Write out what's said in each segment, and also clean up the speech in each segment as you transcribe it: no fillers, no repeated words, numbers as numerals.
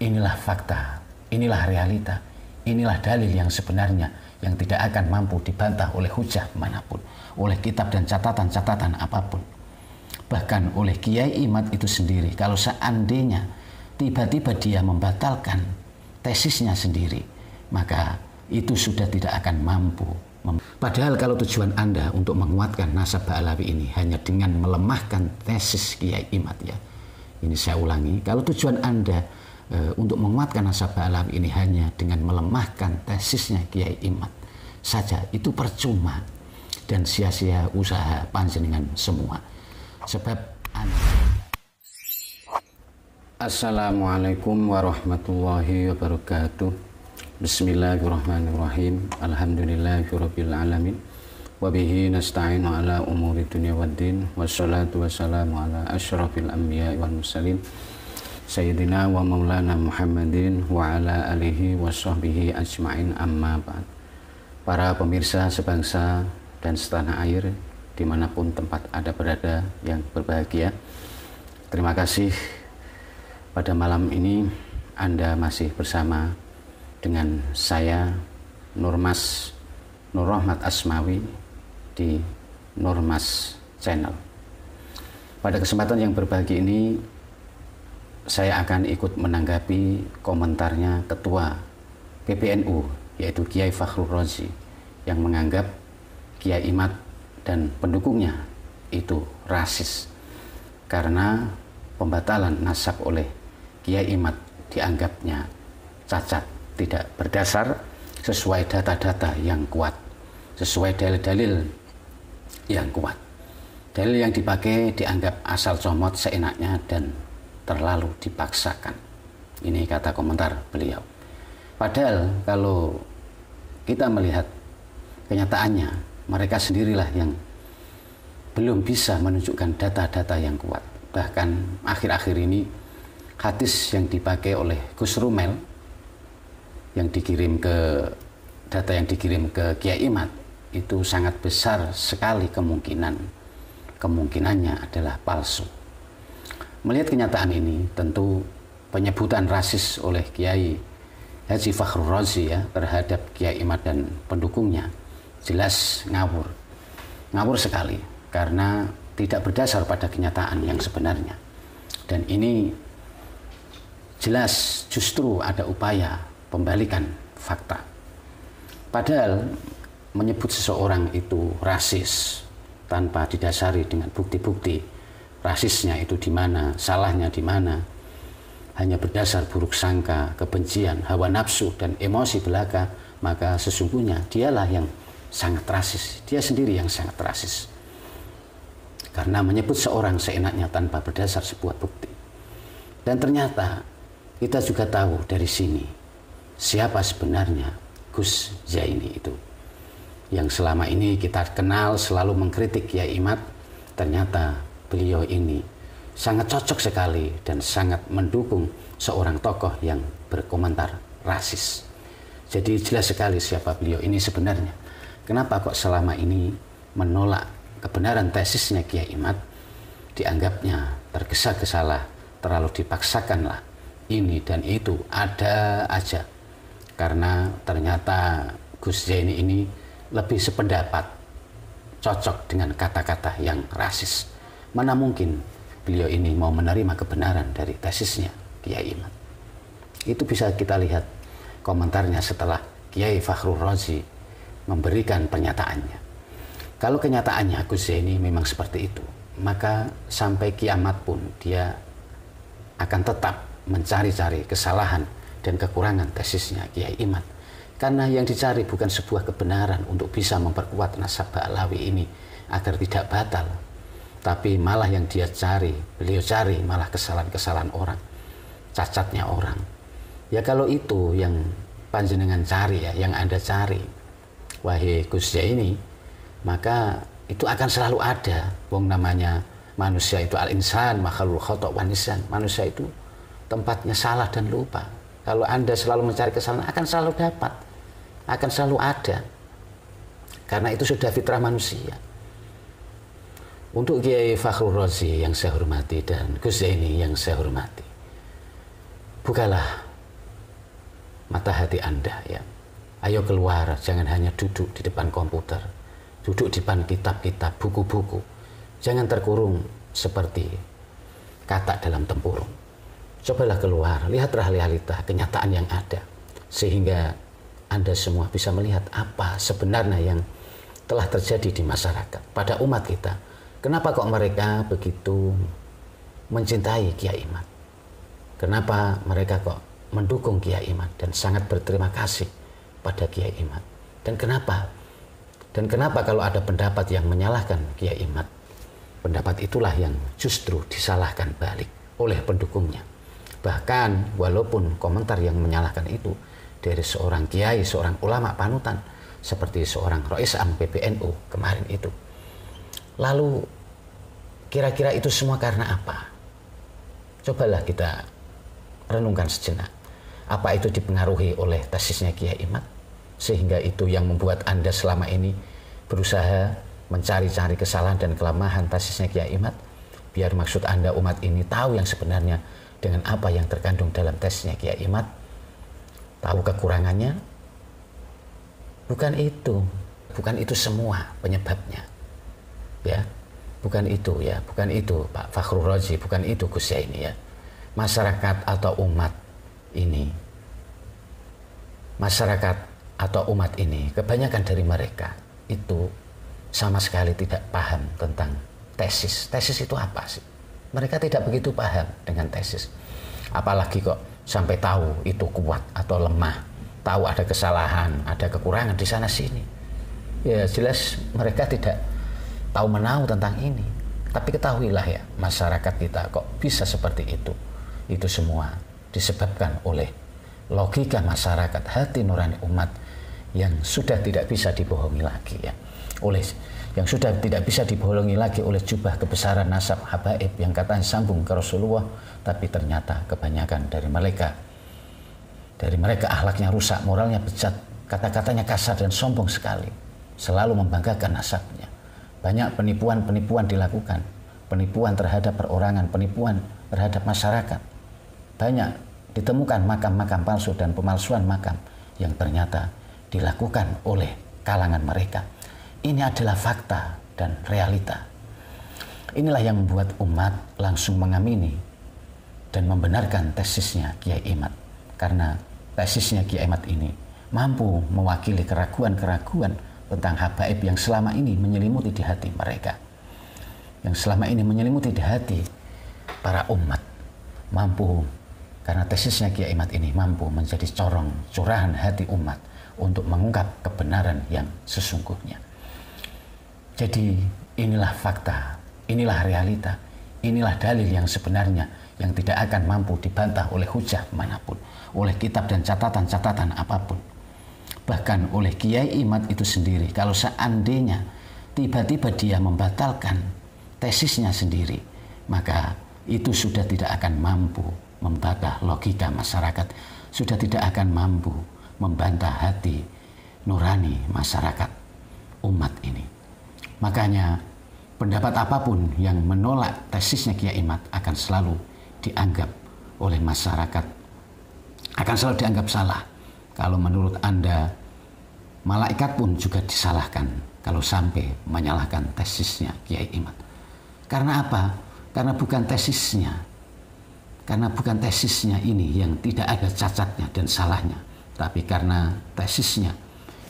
inilah fakta, inilah realita, inilah dalil yang sebenarnya yang tidak akan mampu dibantah oleh hujah manapun, oleh kitab dan catatan-catatan apapun. Bahkan oleh Kiai Imad itu sendiri, kalau seandainya tiba-tiba dia membatalkan tesisnya sendiri, maka itu sudah tidak akan mampu. Padahal kalau tujuan Anda untuk menguatkan nasab Ba'alawi ini hanya dengan melemahkan tesis Kiai Imad, ya, ini saya ulangi, kalau tujuan Anda untuk menguatkan nasab Ba'alawi ini hanya dengan melemahkan tesisnya Kiai Imad saja, itu percuma dan sia-sia usaha panjenengan semua. Sebab Assalamualaikum warahmatullahi wabarakatuh. Bismillahirrahmanirrahim. Alhamdulillahirabbil alamin. Wa bihi nasta'inu ala umuri dunya waddin. Wassalatu wassalamu ala asyrafil anbiya'i wal mursalin. Sayyidina wa maulana Muhammadin wa ala alihi wa sahbihi ajma'in, amma ba'd. Para pemirsa sebangsa dan setanah air dimanapun tempat Anda berada yang berbahagia, terima kasih pada malam ini Anda masih bersama dengan saya Nurmas Nur Rahmat Asmawi di Nurmas Channel. Pada kesempatan yang berbahagia ini saya akan ikut menanggapi komentarnya Ketua PBNU, yaitu Kiai Fakhrul Razi, yang menganggap Kiai Imad dan pendukungnya itu rasis karena pembatalan nasab oleh Kiai Imad dianggapnya cacat, tidak berdasar sesuai data-data yang kuat, sesuai dalil-dalil yang kuat. Dalil yang dipakai dianggap asal comot seenaknya dan terlalu dipaksakan. Ini kata komentar beliau. Padahal kalau kita melihat kenyataannya, mereka sendirilah yang belum bisa menunjukkan data-data yang kuat. Bahkan akhir-akhir ini hadis yang dipakai oleh Gus Rumel yang dikirim ke data yang dikirim ke Kiai Imad itu sangat besar sekali kemungkinannya adalah palsu. Melihat kenyataan ini, tentu penyebutan rasis oleh Kiai Haji Fakhrul Razi, ya, terhadap Kiai Imad dan pendukungnya jelas ngawur sekali karena tidak berdasar pada kenyataan yang sebenarnya. Dan ini jelas justru ada upaya pembalikan fakta. Padahal menyebut seseorang itu rasis tanpa didasari dengan bukti-bukti rasisnya itu di mana, salahnya di mana, hanya berdasar buruk sangka, kebencian, hawa nafsu dan emosi belaka, maka sesungguhnya dialah yang sangat rasis. Dia sendiri yang sangat rasis karena menyebut seorang seenaknya tanpa berdasar sebuah bukti. Dan ternyata kita juga tahu dari sini siapa sebenarnya Gus Zaini itu, yang selama ini kita kenal selalu mengkritik Kiai Imad. Ternyata beliau ini sangat cocok sekali dan sangat mendukung seorang tokoh yang berkomentar rasis. Jadi jelas sekali siapa beliau ini sebenarnya. Kenapa kok selama ini menolak kebenaran tesisnya Kiai Imad, dianggapnya tergesa-gesa lah, terlalu dipaksakanlah, ini dan itu ada aja. Karena ternyata Gus Zaini ini lebih sependapat, cocok dengan kata-kata yang rasis. Mana mungkin beliau ini mau menerima kebenaran dari tesisnya Kiai Imad. Itu bisa kita lihat komentarnya setelah Kiai Fakhrul Razi memberikan pernyataannya. Kalau kenyataannya Gus Zaini memang seperti itu, maka sampai kiamat pun dia akan tetap mencari-cari kesalahan dan kekurangan tesisnya Kiai Imad. Karena yang dicari bukan sebuah kebenaran untuk bisa memperkuat nasab Ba'alawi ini agar tidak batal, tapi malah yang beliau cari malah kesalahan-kesalahan orang, cacatnya orang. Ya kalau itu yang panjenengan cari, ya, yang Anda cari, wahai Gus Zaini, maka itu akan selalu ada. Wong namanya manusia itu al-insan makhluk khata' wa nisyan. Manusia itu tempatnya salah dan lupa. Kalau Anda selalu mencari kesalahan, akan selalu dapat, akan selalu ada. Karena itu sudah fitrah manusia. Untuk Kiai Fakhrul Razi yang saya hormati dan Gus Zaini yang saya hormati, bukalah mata hati Anda ya. Ayo keluar, jangan hanya duduk di depan komputer, duduk di depan kitab-kitab, buku-buku. Jangan terkurung seperti katak dalam tempurung. Cobalah keluar, lihatlah realita, kenyataan yang ada. Sehingga Anda semua bisa melihat apa sebenarnya yang telah terjadi di masyarakat, pada umat kita. Kenapa kok mereka begitu mencintai Kiai Imad? Kenapa mereka kok mendukung Kiai Imad dan sangat berterima kasih pada Kiai Imad? Dan kenapa kalau ada pendapat yang menyalahkan Kiai Imad, pendapat itulah yang justru disalahkan balik oleh pendukungnya. Bahkan walaupun komentar yang menyalahkan itu dari seorang kiai, seorang ulama panutan seperti seorang Rois Am PBNU kemarin itu. Lalu kira-kira itu semua karena apa? Cobalah kita renungkan sejenak. Apa itu dipengaruhi oleh tesisnya Kiai Imad sehingga itu yang membuat Anda selama ini berusaha mencari-cari kesalahan dan kelemahan tesisnya Kiai Imad, biar maksud Anda umat ini tahu yang sebenarnya dengan apa yang terkandung dalam tesisnya Kiai Imad, tahu kekurangannya? Bukan itu semua penyebabnya. Ya, bukan itu ya, bukan itu Pak Fakhrul Razi, bukan itu Gus Zaini ya. Masyarakat atau umat ini, kebanyakan dari mereka itu sama sekali tidak paham tentang tesis. Tesis itu apa sih? Mereka tidak begitu paham dengan tesis. Apalagi kok sampai tahu itu kuat atau lemah, tahu ada kesalahan, ada kekurangan di sana sini. Ya jelas mereka tidak tahu menahu tentang ini. Tapi ketahuilah ya, masyarakat kita kok bisa seperti itu. Itu semua disebabkan oleh logika masyarakat, hati nurani umat yang sudah tidak bisa dibohongi lagi ya. Yang sudah tidak bisa dibohongi lagi oleh jubah kebesaran nasab habaib yang katanya sambung ke Rasulullah, tapi ternyata kebanyakan dari mereka akhlaknya rusak, moralnya bejat, kata-katanya kasar dan sombong sekali, selalu membanggakan nasabnya. Banyak penipuan-penipuan dilakukan, penipuan terhadap perorangan, penipuan terhadap masyarakat. Banyak ditemukan makam-makam palsu dan pemalsuan makam yang ternyata dilakukan oleh kalangan mereka. Ini adalah fakta dan realita. Inilah yang membuat umat langsung mengamini dan membenarkan tesisnya Kiai Imad. Karena tesisnya Kiai Imad ini mampu mewakili keraguan-keraguan tentang habaib yang selama ini menyelimuti di hati mereka. Yang selama ini menyelimuti di hati para umat. Karena tesisnya Kiai Imad ini mampu menjadi curahan hati umat untuk mengungkap kebenaran yang sesungguhnya. Jadi inilah fakta, inilah realita, inilah dalil yang sebenarnya yang tidak akan mampu dibantah oleh hujah manapun, oleh kitab dan catatan-catatan apapun. Bahkan oleh Kiai Imad itu sendiri, kalau seandainya tiba-tiba dia membatalkan tesisnya sendiri, maka itu sudah tidak akan mampu membantah logika masyarakat, sudah tidak akan mampu membantah hati nurani masyarakat umat ini. Makanya pendapat apapun yang menolak tesisnya Kiai Imad akan selalu dianggap oleh masyarakat, akan selalu dianggap salah. Kalau menurut Anda, malaikat pun juga disalahkan kalau sampai menyalahkan tesisnya Kiai Imad. Karena apa? Karena bukan tesisnya. Karena bukan tesisnya ini yang tidak ada cacatnya dan salahnya. Tapi karena tesisnya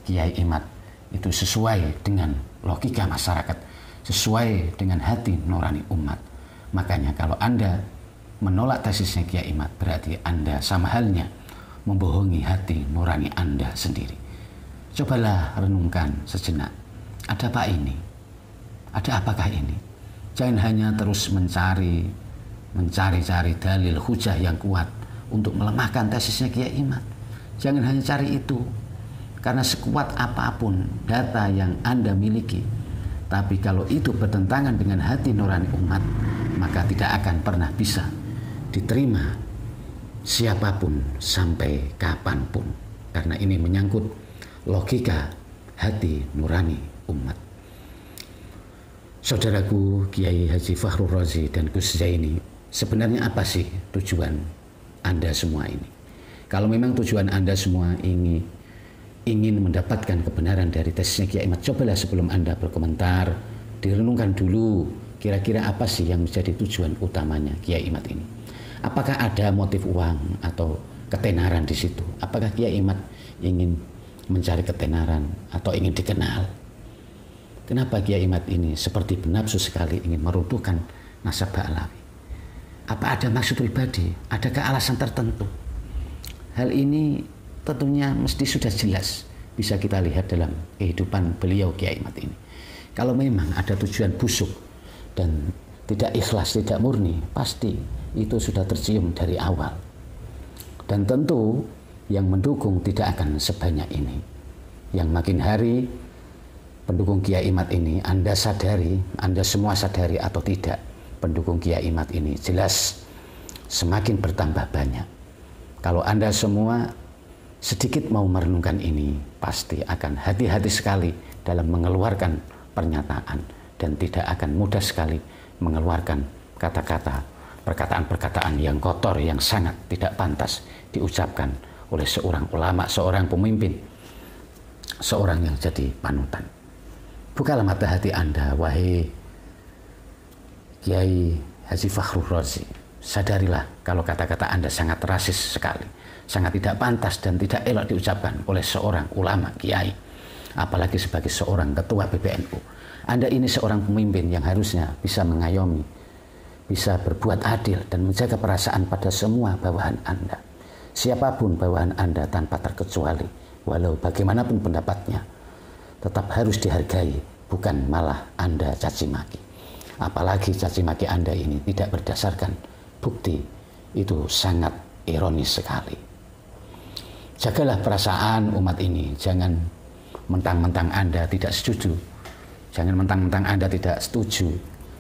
Kiai Imad itu sesuai dengan logika masyarakat, sesuai dengan hati nurani umat. Makanya kalau Anda menolak tesisnya Kiai Imad, berarti Anda sama halnya membohongi hati nurani Anda sendiri. Cobalah renungkan sejenak. Ada apa ini? Ada apakah ini? Jangan hanya terus mencari dalil hujah yang kuat untuk melemahkan tesisnya Kiai Imad. Jangan hanya cari itu. Karena sekuat apapun data yang Anda miliki, tapi kalau itu bertentangan dengan hati nurani umat, maka tidak akan pernah bisa diterima siapapun sampai kapanpun. Karena ini menyangkut logika hati nurani umat. Saudaraku Kiai Haji Fakhrul Razi dan Gus Zaini, sebenarnya apa sih tujuan Anda semua ini? Kalau memang tujuan Anda semua ingin mendapatkan kebenaran dari tesisnya Kiai Imad, cobalah sebelum Anda berkomentar, direnungkan dulu kira-kira apa sih yang menjadi tujuan utamanya Kiai Imad ini. Apakah ada motif uang atau ketenaran di situ? Apakah Kiai Imad ingin mencari ketenaran atau ingin dikenal? Kenapa Kiai Imad ini seperti bernafsu sekali ingin meruntuhkan nasab Ba'alawi? Apa ada maksud pribadi? Adakah alasan tertentu? Hal ini tentunya mesti sudah jelas bisa kita lihat dalam kehidupan beliau Kiai Imad ini. Kalau memang ada tujuan busuk dan tidak ikhlas, tidak murni, pasti itu sudah tercium dari awal. Dan tentu yang mendukung tidak akan sebanyak ini. Yang makin hari pendukung Kiai Imad ini, Anda sadari, Anda semua sadari atau tidak, pendukung Kiai Imad ini jelas semakin bertambah banyak. Kalau Anda semua sedikit mau merenungkan ini, pasti akan hati-hati sekali dalam mengeluarkan pernyataan dan tidak akan mudah sekali mengeluarkan kata-kata, perkataan-perkataan yang kotor, yang sangat tidak pantas diucapkan oleh seorang ulama, seorang pemimpin, seorang yang jadi panutan. Bukalah mata hati Anda, wahai Kiai Haji Fakhrul Razi. Sadarilah kalau kata-kata Anda sangat rasis sekali, sangat tidak pantas dan tidak elok diucapkan oleh seorang ulama, kiai, apalagi sebagai seorang ketua PBNU. Anda ini seorang pemimpin yang harusnya bisa mengayomi, bisa berbuat adil dan menjaga perasaan pada semua bawahan Anda. Siapapun bawahan Anda tanpa terkecuali, walau bagaimanapun pendapatnya, tetap harus dihargai, bukan malah Anda caci maki. Apalagi caci maki Anda ini tidak berdasarkan bukti, itu sangat ironis sekali. Jagalah perasaan umat ini, jangan mentang-mentang Anda tidak setuju, jangan mentang-mentang Anda tidak setuju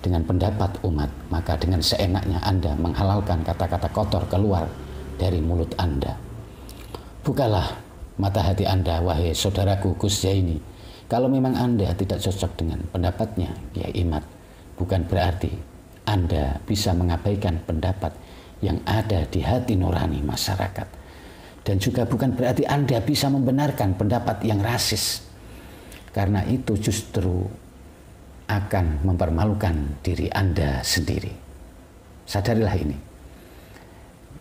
dengan pendapat umat, maka dengan seenaknya Anda menghalalkan kata-kata kotor keluar dari mulut Anda. Bukalah mata hati Anda, wahai saudaraku Gus Zaini. Kalau memang Anda tidak cocok dengan pendapatnya Kiai Imad, bukan berarti Anda bisa mengabaikan pendapat yang ada di hati nurani masyarakat. Dan juga bukan berarti Anda bisa membenarkan pendapat yang rasis. Karena itu justru akan mempermalukan diri Anda sendiri. Sadarilah ini.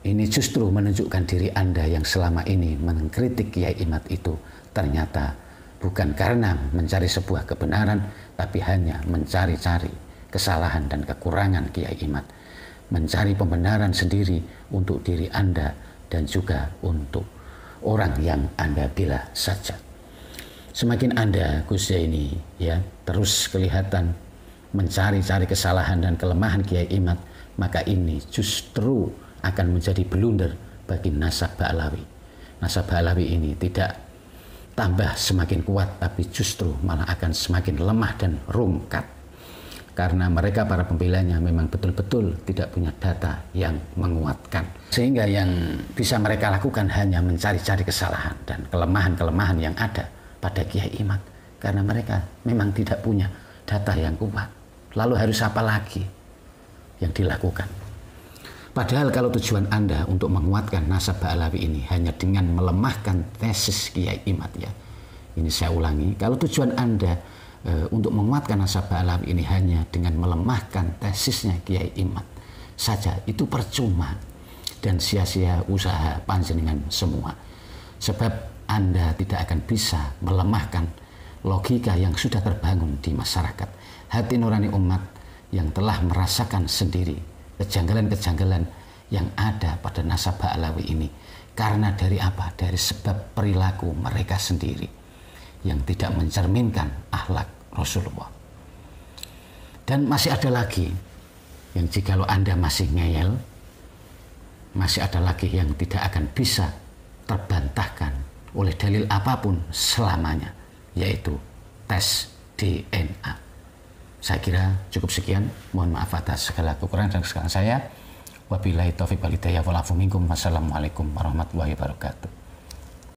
Ini justru menunjukkan diri Anda yang selama ini mengkritik Kiai Imad itu ternyata bukan karena mencari sebuah kebenaran, tapi hanya mencari-cari kesalahan dan kekurangan Kiai Imad, mencari pembenaran sendiri untuk diri Anda dan juga untuk orang yang Anda bela saja. Semakin Anda Gus Zaini ya terus kelihatan mencari-cari kesalahan dan kelemahan Kiai Imad, maka ini justru akan menjadi blunder bagi nasab Ba'alawi. Nasab Ba'alawi ini tidak tambah semakin kuat, tapi justru malah akan semakin lemah dan rungkat. Karena mereka para pembelanya memang betul-betul tidak punya data yang menguatkan. Sehingga yang bisa mereka lakukan hanya mencari-cari kesalahan dan kelemahan-kelemahan yang ada pada Kiai Imad. Karena mereka memang tidak punya data yang kuat. Lalu harus apa lagi yang dilakukan? Padahal kalau tujuan Anda untuk menguatkan nasab Ba'alawi ini hanya dengan melemahkan tesis Kiai Imad ya. Ini saya ulangi, kalau tujuan Anda untuk menguatkan nasab Ba'alawi ini hanya dengan melemahkan tesisnya Kiai Imad saja, itu percuma dan sia-sia usaha panjenengan semua. Sebab Anda tidak akan bisa melemahkan logika yang sudah terbangun di masyarakat, hati nurani umat yang telah merasakan sendiri kejanggalan-kejanggalan yang ada pada nasab Ba'alawi ini. Karena dari apa? Dari sebab perilaku mereka sendiri yang tidak mencerminkan akhlak Rasulullah. Dan masih ada lagi yang jikalau Anda masih ngeyel, masih ada lagi yang tidak akan bisa terbantahkan oleh dalil apapun selamanya, yaitu tes DNA. Saya kira cukup sekian. Mohon maaf atas segala kekurangan dan kesalahan saya. Wabillahi taufiq wal hidayah wal afu minkum. Wassalamualaikum warahmatullahi wabarakatuh.